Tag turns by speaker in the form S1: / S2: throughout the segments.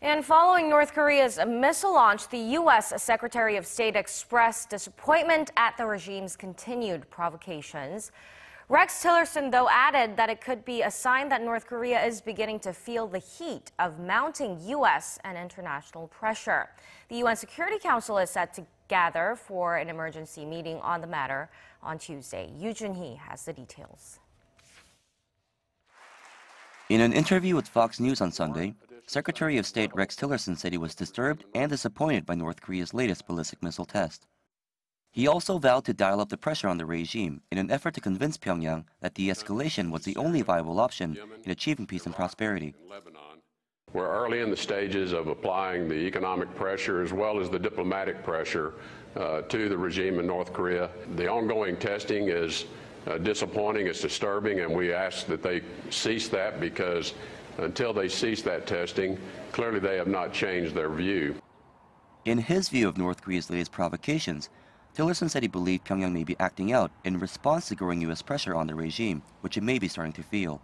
S1: And following North Korea's missile launch, the U.S. Secretary of State expressed disappointment at the regime's continued provocations. Rex Tillerson, though, added that it could be a sign that North Korea is beginning to feel the heat of mounting U.S. and international pressure. The UN Security Council is set to gather for an emergency meeting on the matter on Tuesday. Joonhee has the details.
S2: In an interview with Fox News on Sunday, Secretary of State Rex Tillerson said he was disturbed and disappointed by North Korea's latest ballistic missile test. He also vowed to dial up the pressure on the regime in an effort to convince Pyongyang that de-escalation was the only viable option in achieving peace and prosperity.
S3: We're early in the stages of applying the economic pressure as well as the diplomatic pressure to the regime in North Korea. The ongoing testing is disappointing, it's disturbing, and we ask that they cease that because until they cease that testing, clearly they have not changed their view.
S2: In his view of North Korea's latest provocations, Tillerson said he believed Pyongyang may be acting out in response to growing U.S. pressure on the regime, which it may be starting to feel.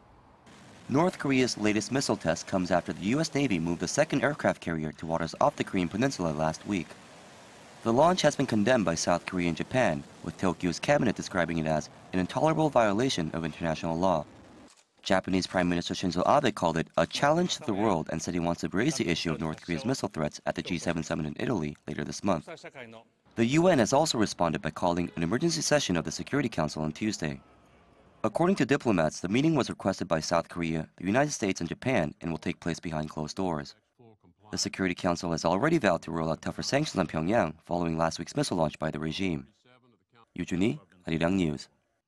S2: North Korea's latest missile test comes after the U.S. Navy moved a second aircraft carrier to waters off the Korean peninsula last week. The launch has been condemned by South Korea and Japan, with Tokyo's cabinet describing it as an intolerable violation of international law. Japanese Prime Minister Shinzo Abe called it a challenge to the world and said he wants to raise the issue of North Korea's missile threats at the G7 summit in Italy later this month. The UN has also responded by calling an emergency session of the Security Council on Tuesday. According to diplomats, the meeting was requested by South Korea, the United States, and Japan and will take place behind closed doors. The Security Council has already vowed to roll out tougher sanctions on Pyongyang following last week's missile launch by the regime. Joonhee, Arirang News.